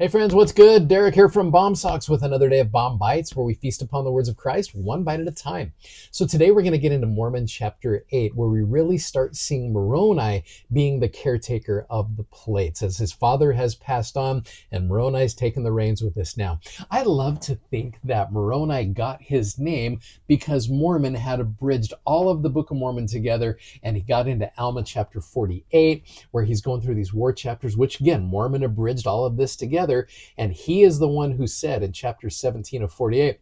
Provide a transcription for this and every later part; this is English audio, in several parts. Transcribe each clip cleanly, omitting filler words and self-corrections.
Hey friends, what's good? Derek here from Bomb Socks with another day of Bomb Bites, where we feast upon the words of Christ one bite at a time. So today we're going to get into Mormon chapter 8, where we really start seeing Moroni being the caretaker of the plates, as his father has passed on and Moroni's taken the reins with this now. I love to think that Moroni got his name because Mormon had abridged all of the Book of Mormon together, and he got into Alma chapter 48, where he's going through these war chapters, which again, Mormon abridged all of this together. And he is the one who said in chapter 17 of 48,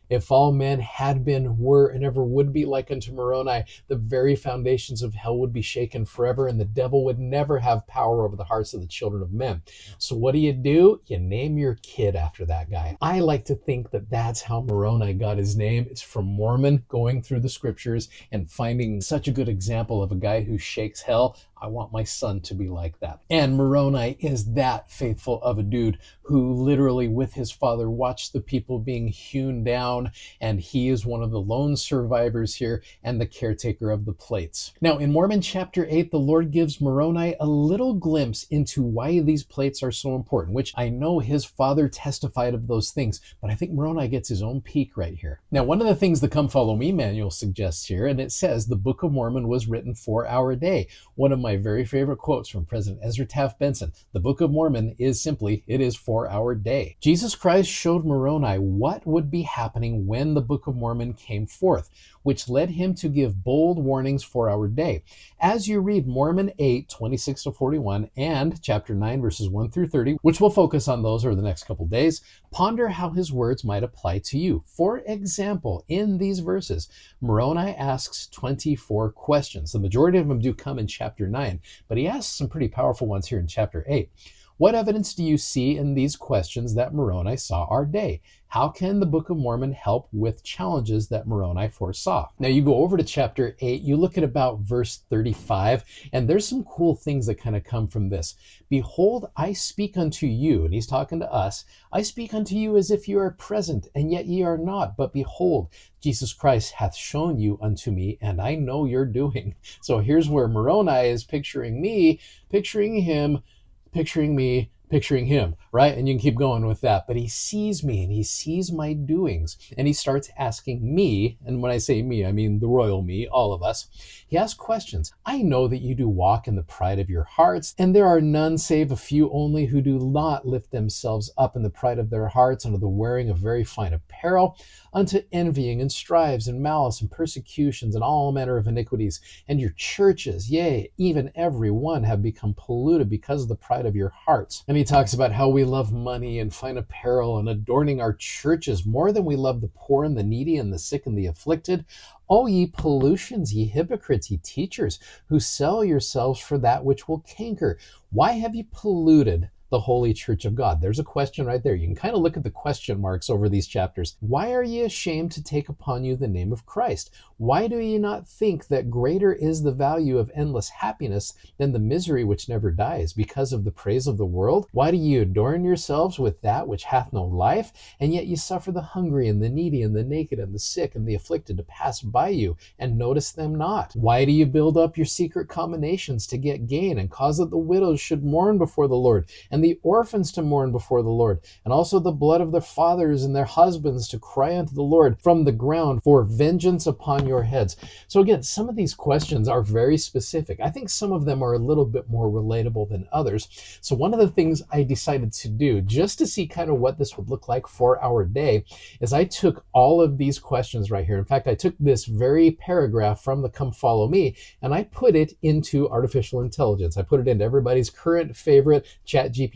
if all men had been, were, and ever would be like unto Moroni, the very foundations of hell would be shaken forever, and the devil would never have power over the hearts of the children of men. So what do? You name your kid after that guy. I like to think that that's how Moroni got his name. It's from Mormon going through the scriptures and finding such a good example of a guy who shakes hell. I want my son to be like that. And Moroni is that faithful of a dude who literally with his father watched the people being hewn down, and he is one of the lone survivors here and the caretaker of the plates. Now in Mormon chapter 8, the Lord gives Moroni a little glimpse into why these plates are so important, which I know his father testified of those things, but I think Moroni gets his own peek right here. Now one of the things the Come Follow Me manual suggests here, and it says the Book of Mormon was written for our day. One of my very favorite quotes from President Ezra Taft Benson, the Book of Mormon is simply, it is for our day. Jesus Christ showed Moroni what would be happening when the Book of Mormon came forth, which led him to give bold warnings for our day. As you read Mormon 8, 26 to 41 and chapter 9, verses 1 through 30, which we'll focus on those over the next couple days, ponder how his words might apply to you. For example, in these verses, Moroni asks 24 questions. The majority of them do come in chapter 9, but he asks some pretty powerful ones here in chapter 8. What evidence do you see in these questions that Moroni saw our day? How can the Book of Mormon help with challenges that Moroni foresaw? Now you go over to chapter 8, you look at about verse 35, and there's some cool things that kind of come from this. Behold, I speak unto you, and he's talking to us, I speak unto you as if you are present, and yet ye are not. But behold, Jesus Christ hath shown you unto me, and I know your doing. So here's where Moroni is picturing me, picturing him, picturing me, picturing him, right? And you can keep going with that. But he sees me and he sees my doings, and he starts asking me, and when I say me, I mean the royal me, all of us. He asks questions. I know that you do walk in the pride of your hearts, and there are none save a few only who do not lift themselves up in the pride of their hearts under the wearing of very fine apparel, unto envying and strives and malice and persecutions and all manner of iniquities. And your churches, yea, even every one, have become polluted because of the pride of your hearts. And he talks about how we love money and fine apparel and adorning our churches more than we love the poor and the needy and the sick and the afflicted. O ye pollutions, ye hypocrites, ye teachers, who sell yourselves for that which will canker, why have ye polluted the holy church of God? There's a question right there. You can kind of look at the question marks over these chapters. Why are ye ashamed to take upon you the name of Christ? Why do ye not think that greater is the value of endless happiness than the misery which never dies, because of the praise of the world? Why do ye adorn yourselves with that which hath no life, and yet ye suffer the hungry and the needy and the naked and the sick and the afflicted to pass by you, and notice them not? Why do you build up your secret combinations to get gain, and cause that the widows should mourn before the Lord, and the orphans to mourn before the Lord, and also the blood of their fathers and their husbands to cry unto the Lord from the ground for vengeance upon your heads? So again, some of these questions are very specific. I think some of them are a little bit more relatable than others. So one of the things I decided to do, just to see kind of what this would look like for our day, is I took all of these questions right here. In fact, I took this very paragraph from the Come Follow Me, and I put it into artificial intelligence. I put it into everybody's current favorite ChatGPT.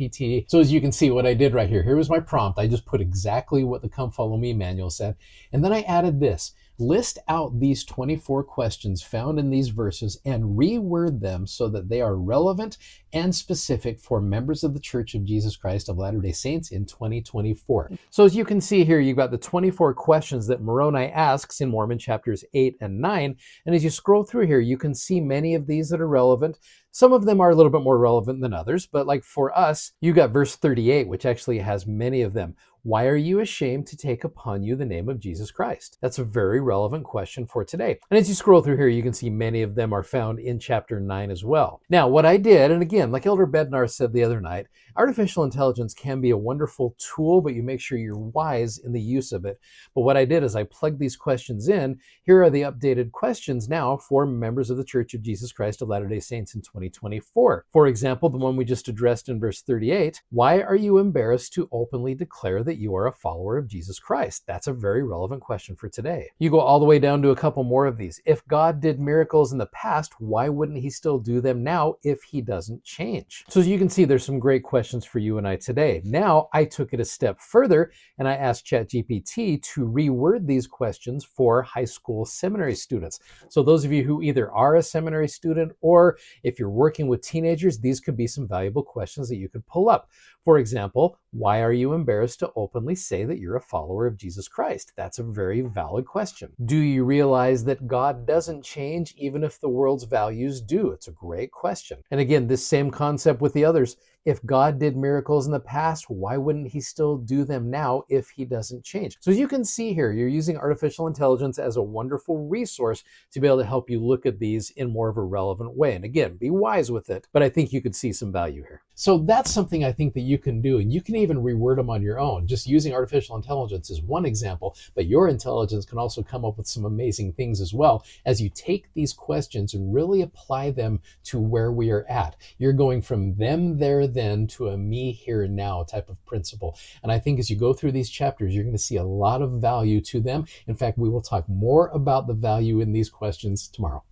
So as you can see what I did right here, here was my prompt. I just put exactly what the Come Follow Me manual said. And then I added this. List out these 24 questions found in these verses and reword them so that they are relevant and specific for members of the Church of Jesus Christ of Latter-day Saints in 2024. So as you can see here, you've got the 24 questions that Moroni asks in Mormon chapters 8 and 9. And as you scroll through here, you can see many of these that are relevant. Some of them are a little bit more relevant than others, but like for us, you got verse 38, which actually has many of them. Why are you ashamed to take upon you the name of Jesus Christ? That's a very relevant question for today. And as you scroll through here, you can see many of them are found in chapter 9 as well. Now, what I did, and again, like Elder Bednar said the other night, artificial intelligence can be a wonderful tool, but you make sure you're wise in the use of it. But what I did is I plugged these questions in. Here are the updated questions now for members of the Church of Jesus Christ of Latter-day Saints in 2024. For example, the one we just addressed in verse 38, why are you embarrassed to openly declare that you are a follower of Jesus Christ? That's a very relevant question for today. You go all the way down to a couple more of these. If God did miracles in the past, why wouldn't he still do them now if he doesn't change? So as you can see, there's some great questions for you and I today. Now, I took it a step further and I asked ChatGPT to reword these questions for high school seminary students. So those of you who either are a seminary student or if you're working with teenagers, these could be some valuable questions that you could pull up. For example, why are you embarrassed to openly say that you're a follower of Jesus Christ? That's a very valid question. Do you realize that God doesn't change even if the world's values do? It's a great question. And again, this same concept with the others. If God did miracles in the past, why wouldn't he still do them now if he doesn't change? So as you can see here, you're using artificial intelligence as a wonderful resource to be able to help you look at these in more of a relevant way. And again, be wise with it, but I think you could see some value here. So that's something I think that you can do, and you can even reword them on your own. Just using artificial intelligence is one example, but your intelligence can also come up with some amazing things as well as you take these questions and really apply them to where we are at. You're going from them, there, then to a me, here, now type of principle. And I think as you go through these chapters, you're going to see a lot of value to them. In fact, we will talk more about the value in these questions tomorrow.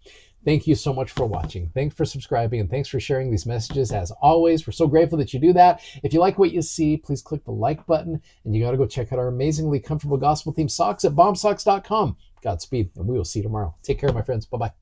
Thank you so much for watching. Thanks for subscribing and thanks for sharing these messages. As always, we're so grateful that you do that. If you like what you see, please click the like button and you got to go check out our amazingly comfortable gospel themed socks at bombsocks.com. Godspeed, and we will see you tomorrow. Take care, my friends. Bye-bye.